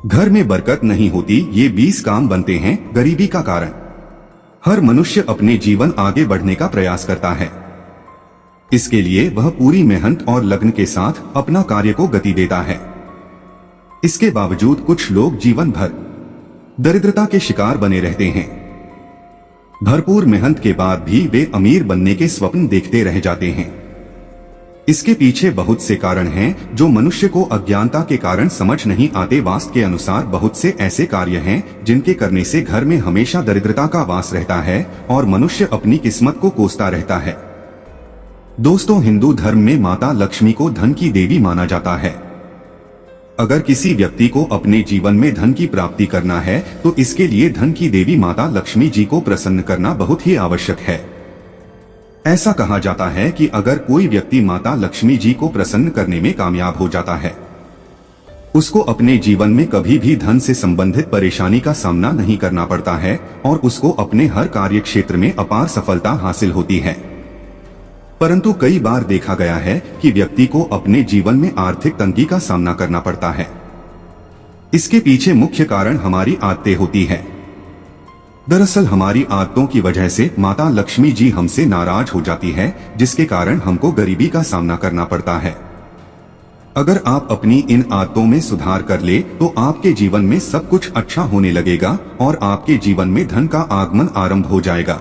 घर में बरकत नहीं होती, ये 20 काम बनते हैं गरीबी का कारण। हर मनुष्य अपने जीवन आगे बढ़ने का प्रयास करता है। इसके लिए वह पूरी मेहनत और लगन के साथ अपना कार्य को गति देता है। इसके बावजूद कुछ लोग जीवन भर दरिद्रता के शिकार बने रहते हैं। भरपूर मेहनत के बाद भी वे अमीर बनने के स्वप्न देखते रह जाते हैं। इसके पीछे बहुत से कारण हैं जो मनुष्य को अज्ञानता के कारण समझ नहीं आते। वास्तव के अनुसार बहुत से ऐसे कार्य हैं जिनके करने से घर में हमेशा दरिद्रता का वास रहता है और मनुष्य अपनी किस्मत को कोसता रहता है। दोस्तों, हिंदू धर्म में माता लक्ष्मी को धन की देवी माना जाता है। अगर किसी व्यक्ति को अपने जीवन में धन की प्राप्ति करना है तो इसके लिए धन की देवी माता लक्ष्मी जी को प्रसन्न करना बहुत ही आवश्यक है। ऐसा कहा जाता है कि अगर कोई व्यक्ति माता लक्ष्मी जी को प्रसन्न करने में कामयाब हो जाता है, उसको अपने जीवन में कभी भी धन से संबंधित परेशानी का सामना नहीं करना पड़ता है और उसको अपने हर कार्य क्षेत्र में अपार सफलता हासिल होती है। परंतु कई बार देखा गया है कि व्यक्ति को अपने जीवन में आर्थिक तंगी का सामना करना पड़ता है। इसके पीछे मुख्य कारण हमारी आदतें होती है। दरअसल हमारी आदतों की वजह से माता लक्ष्मी जी हमसे नाराज हो जाती है, जिसके कारण हमको गरीबी का सामना करना पड़ता है। अगर आप अपनी इन आदतों में सुधार कर ले तो आपके जीवन में सब कुछ अच्छा होने लगेगा और आपके जीवन में धन का आगमन आरंभ हो जाएगा।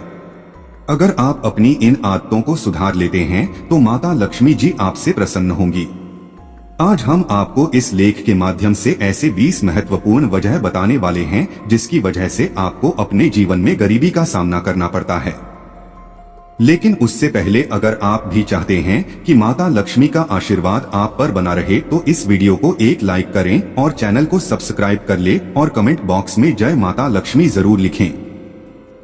अगर आप अपनी इन आदतों को सुधार लेते हैं तो माता लक्ष्मी जी आपसे प्रसन्न होंगी। आज हम आपको इस लेख के माध्यम से ऐसे 20 महत्वपूर्ण वजह बताने वाले हैं जिसकी वजह से आपको अपने जीवन में गरीबी का सामना करना पड़ता है। लेकिन उससे पहले अगर आप भी चाहते हैं कि माता लक्ष्मी का आशीर्वाद आप पर बना रहे तो इस वीडियो को एक लाइक करें और चैनल को सब्सक्राइब कर ले और कमेंट बॉक्स में जय माता लक्ष्मी जरूर लिखें।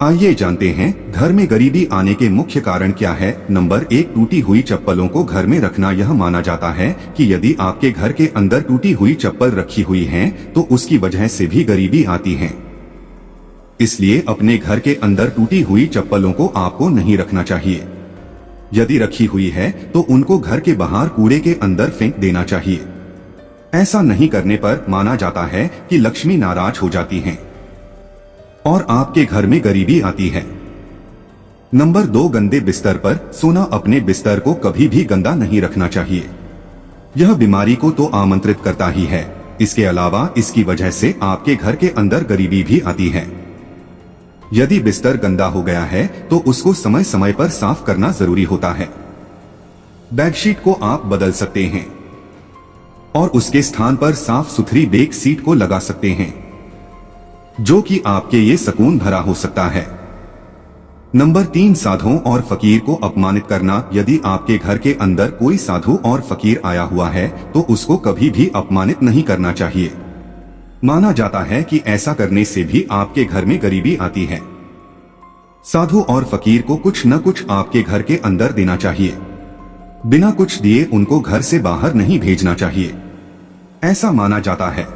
आइए जानते हैं घर में गरीबी आने के मुख्य कारण क्या है। नंबर 1, टूटी हुई चप्पलों को घर में रखना। यह माना जाता है कि यदि आपके घर के अंदर टूटी हुई चप्पल रखी हुई है तो उसकी वजह से भी गरीबी आती है। इसलिए अपने घर के अंदर टूटी हुई चप्पलों को आपको नहीं रखना चाहिए। यदि रखी हुई है तो उनको घर के बाहर कूड़े के अंदर फेंक देना चाहिए। ऐसा नहीं करने पर माना जाता है कि लक्ष्मी नाराज हो जाती हैं और आपके घर में गरीबी आती है। नंबर 2, गंदे बिस्तर पर सोना। अपने बिस्तर को कभी भी गंदा नहीं रखना चाहिए। यह बीमारी को तो आमंत्रित करता ही है, इसके अलावा इसकी वजह से आपके घर के अंदर गरीबी भी आती है। यदि बिस्तर गंदा हो गया है तो उसको समय समय पर साफ करना जरूरी होता है। बेडशीट को आप बदल सकते हैं और उसके स्थान पर साफ सुथरी बेड शीट को लगा सकते हैं, जो कि आपके ये सुकून भरा हो सकता है। नंबर 3, साधुओं और फकीर को अपमानित करना। यदि आपके घर के अंदर कोई साधु और फकीर आया हुआ है तो उसको कभी भी अपमानित नहीं करना चाहिए। माना जाता है कि ऐसा करने से भी आपके घर में गरीबी आती है। साधु और फकीर को कुछ न कुछ आपके घर के अंदर देना चाहिए। बिना कुछ दिए उनको घर से बाहर नहीं भेजना चाहिए, ऐसा माना जाता है।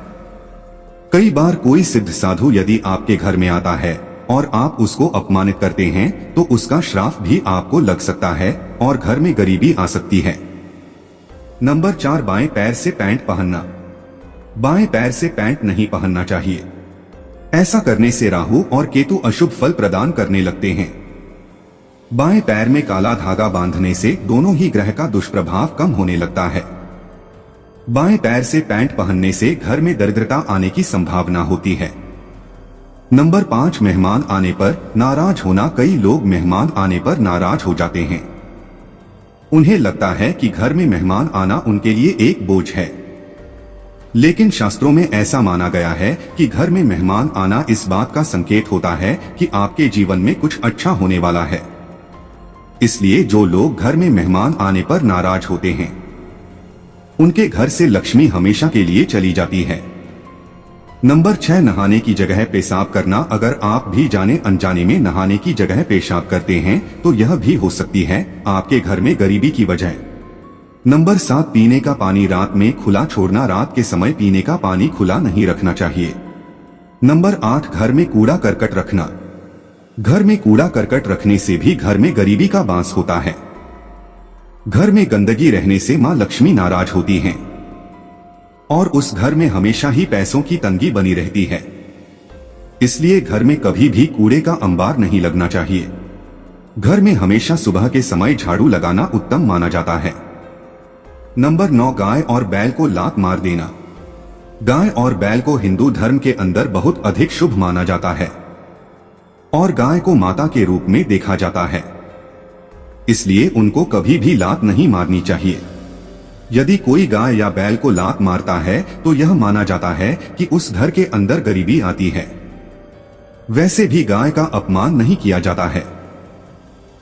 कई बार कोई सिद्ध साधु यदि आपके घर में आता है और आप उसको अपमानित करते हैं तो उसका श्राप भी आपको लग सकता है और घर में गरीबी आ सकती है। नंबर 4, बाएं पैर से पैंट पहनना। बाएं पैर से पैंट नहीं पहनना चाहिए। ऐसा करने से राहु और केतु अशुभ फल प्रदान करने लगते हैं। बाएं पैर में काला धागा बांधने से दोनों ही ग्रह का दुष्प्रभाव कम होने लगता है। बाएं पैर से पैंट पहनने से घर में दरिद्रता आने की संभावना होती है। नंबर 5, मेहमान आने पर नाराज होना। कई लोग मेहमान आने पर नाराज हो जाते हैं। उन्हें लगता है कि घर में मेहमान आना उनके लिए एक बोझ है, लेकिन शास्त्रों में ऐसा माना गया है कि घर में मेहमान आना इस बात का संकेत होता है कि आपके जीवन में कुछ अच्छा होने वाला है। इसलिए जो लोग घर में मेहमान आने पर नाराज होते हैं उनके घर से लक्ष्मी हमेशा के लिए चली जाती है। नंबर 6, नहाने की जगह पेशाब करना। अगर आप भी जाने अनजाने में नहाने की जगह पेशाब करते हैं तो यह भी हो सकती है आपके घर में गरीबी की वजह। नंबर 7, पीने का पानी रात में खुला छोड़ना। रात के समय पीने का पानी खुला नहीं रखना चाहिए। नंबर 8, घर में कूड़ा करकट रखना। घर में कूड़ा करकट रखने से भी घर में गरीबी का बांस होता है। घर में गंदगी रहने से मां लक्ष्मी नाराज होती हैं। और उस घर में हमेशा ही पैसों की तंगी बनी रहती है। इसलिए घर में कभी भी कूड़े का अंबार नहीं लगना चाहिए। घर में हमेशा सुबह के समय झाड़ू लगाना उत्तम माना जाता है। नंबर 9, गाय और बैल को लात मार देना। गाय और बैल को हिंदू धर्म के अंदर बहुत अधिक शुभ माना जाता है और गाय को माता के रूप में देखा जाता है, इसलिए उनको कभी भी लात नहीं मारनी चाहिए। यदि कोई गाय या बैल को लात मारता है तो यह माना जाता है कि उस घर के अंदर गरीबी आती है। वैसे भी गाय का अपमान नहीं किया जाता है।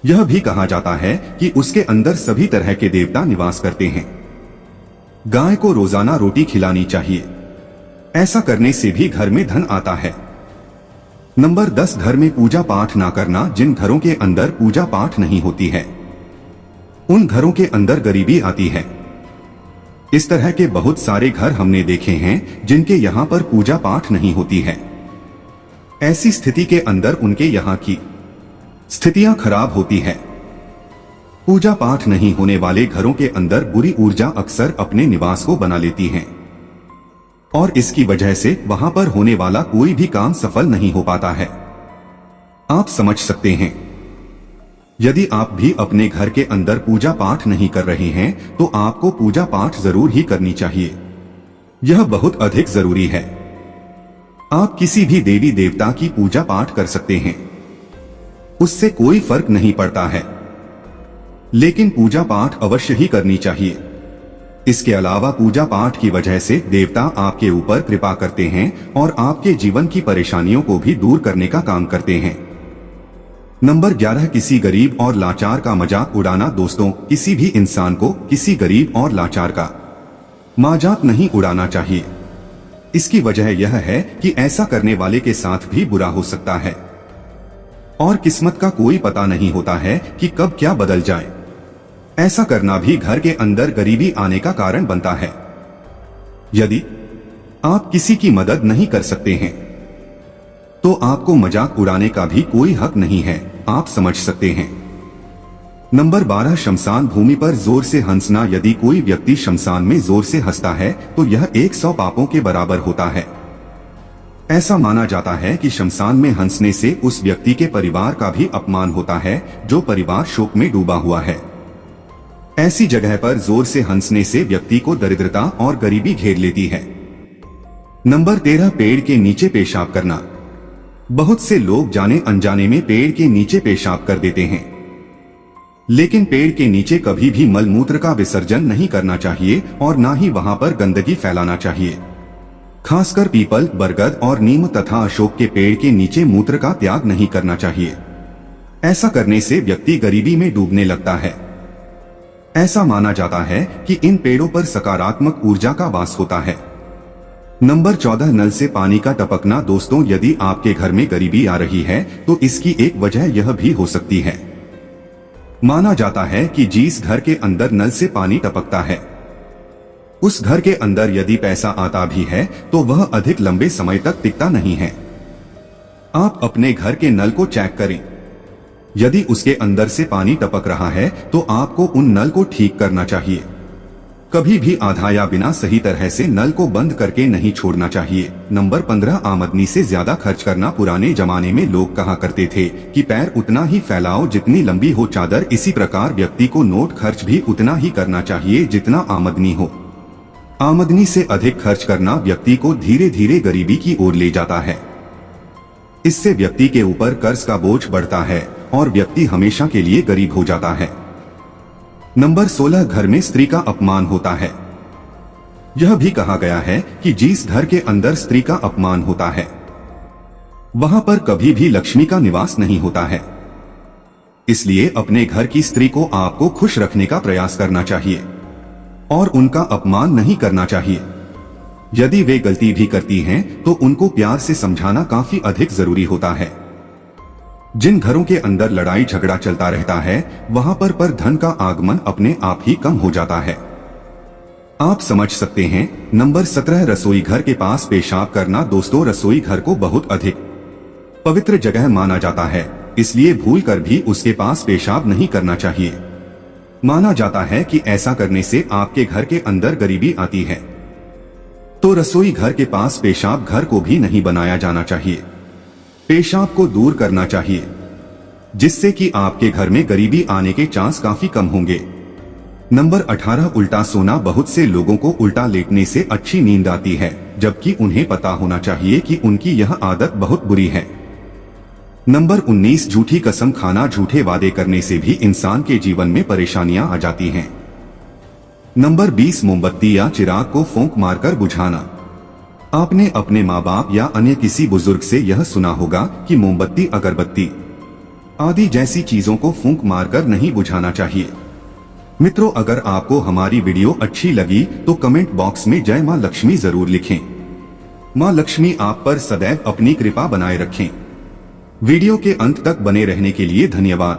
यह भी कहा जाता है कि उसके अंदर सभी तरह के देवता निवास करते हैं। गाय को रोजाना रोटी खिलानी चाहिए। ऐसा करने से भी घर में धन आता है। नंबर 10, घर में पूजा पाठ ना करना। जिन घरों के अंदर पूजा पाठ नहीं होती है उन घरों के अंदर गरीबी आती है। इस तरह के बहुत सारे घर हमने देखे हैं जिनके यहाँ पर पूजा पाठ नहीं होती है। ऐसी स्थिति के अंदर उनके यहाँ की स्थितियां खराब होती है। पूजा पाठ नहीं होने वाले घरों के अंदर बुरी ऊर्जा अक्सर अपने निवास को बना लेती है और इसकी वजह से वहां पर होने वाला कोई भी काम सफल नहीं हो पाता है। आप समझ सकते हैं। यदि आप भी अपने घर के अंदर पूजा पाठ नहीं कर रहे हैं तो आपको पूजा पाठ जरूर ही करनी चाहिए। यह बहुत अधिक जरूरी है। आप किसी भी देवी देवता की पूजा पाठ कर सकते हैं, उससे कोई फर्क नहीं पड़ता है, लेकिन पूजा पाठ अवश्य ही करनी चाहिए। इसके अलावा पूजा पाठ की वजह से देवता आपके ऊपर कृपा करते हैं और आपके जीवन की परेशानियों को भी दूर करने का काम करते हैं। नंबर 11, किसी गरीब और लाचार का मजाक उड़ाना। दोस्तों, किसी भी इंसान को किसी गरीब और लाचार का मजाक नहीं उड़ाना चाहिए। इसकी वजह यह है कि ऐसा करने वाले के साथ भी बुरा हो सकता है और किस्मत का कोई पता नहीं होता है कि कब क्या बदल जाए। ऐसा करना भी घर के अंदर गरीबी आने का कारण बनता है। यदि आप किसी की मदद नहीं कर सकते हैं तो आपको मजाक उड़ाने का भी कोई हक नहीं है। आप समझ सकते हैं। नंबर 12, शमशान भूमि पर जोर से हंसना। यदि कोई व्यक्ति शमशान में जोर से हंसता है तो यह 100 पापों के बराबर होता है। ऐसा माना जाता है कि शमशान में हंसने से उस व्यक्ति के परिवार का भी अपमान होता है जो परिवार शोक में डूबा हुआ है। ऐसी जगह पर जोर से हंसने से व्यक्ति को दरिद्रता और गरीबी घेर लेती है। नंबर 13, पेड़ के नीचे पेशाब करना। बहुत से लोग जाने अनजाने में पेड़ के नीचे पेशाब कर देते हैं, लेकिन पेड़ के नीचे कभी भी मल मूत्र का विसर्जन नहीं करना चाहिए और ना ही वहां पर गंदगी फैलाना चाहिए। खासकर पीपल, बरगद और नीम तथा अशोक के पेड़ के नीचे मूत्र का त्याग नहीं करना चाहिए। ऐसा करने से व्यक्ति गरीबी में डूबने लगता है। ऐसा माना जाता है कि इन पेड़ों पर सकारात्मक ऊर्जा का वास होता है। नंबर 14, नल से पानी का टपकना। दोस्तों, यदि आपके घर में गरीबी आ रही है तो इसकी एक वजह यह भी हो सकती है। माना जाता है कि जिस घर के अंदर नल से पानी टपकता है उस घर के अंदर यदि पैसा आता भी है तो वह अधिक लंबे समय तक टिकता नहीं है। आप अपने घर के नल को चेक करें। यदि उसके अंदर से पानी टपक रहा है तो आपको उन नल को ठीक करना चाहिए। कभी भी आधा या बिना सही तरह से नल को बंद करके नहीं छोड़ना चाहिए। नंबर 15, आमदनी से ज्यादा खर्च करना। पुराने जमाने में लोग कहा करते थे कि पैर उतना ही फैलाओ जितनी लंबी हो चादर। इसी प्रकार व्यक्ति को नोट खर्च भी उतना ही करना चाहिए जितना आमदनी हो। आमदनी से अधिक खर्च करना व्यक्ति को धीरे धीरे गरीबी की ओर ले जाता है। इससे व्यक्ति के ऊपर कर्ज का बोझ बढ़ता है और व्यक्ति हमेशा के लिए गरीब हो जाता है। नंबर 16, घर में स्त्री का अपमान होता है। यह भी कहा गया है कि जिस घर के अंदर स्त्री का अपमान होता है वहां पर कभी भी लक्ष्मी का निवास नहीं होता है। इसलिए अपने घर की स्त्री को आपको खुश रखने का प्रयास करना चाहिए और उनका अपमान नहीं करना चाहिए। यदि वे गलती भी करती हैं तो उनको प्यार से समझाना काफी अधिक जरूरी होता है। जिन घरों के अंदर लड़ाई झगड़ा चलता रहता है वहां पर धन का आगमन अपने आप ही कम हो जाता है। आप समझ सकते हैं। नंबर 17, रसोई घर के पास पेशाब करना। दोस्तों, रसोई घर को बहुत अधिक पवित्र जगह माना जाता है, इसलिए भूल कर भी उसके पास पेशाब नहीं करना चाहिए। माना जाता है कि ऐसा करने से आपके घर के अंदर गरीबी आती है। तो रसोई घर के पास पेशाब घर को भी नहीं बनाया जाना चाहिए। पेशाब को दूर करना चाहिए, जिससे कि आपके घर में गरीबी आने के चांस काफी कम होंगे। नंबर 18, उल्टा सोना। बहुत से लोगों को उल्टा लेटने से अच्छी नींद आती है, जबकि उन्हें पता होना चाहिए कि उनकी यह आदत बहुत बुरी है। नंबर 19, झूठी कसम खाना। झूठे वादे करने से भी इंसान के जीवन में परेशानियां आ जाती हैं। नंबर 20, मोमबत्ती या चिराग को फूंक मारकर बुझाना। आपने अपने माँ बाप या अन्य किसी बुजुर्ग से यह सुना होगा कि मोमबत्ती, अगरबत्ती आदि जैसी चीजों को फूंक मारकर नहीं बुझाना चाहिए। मित्रों, अगर आपको हमारी वीडियो अच्छी लगी तो कमेंट बॉक्स में जय मां लक्ष्मी जरूर लिखें। मां लक्ष्मी आप पर सदैव अपनी कृपा बनाए रखें। वीडियो के अंत तक बने रहने के लिए धन्यवाद।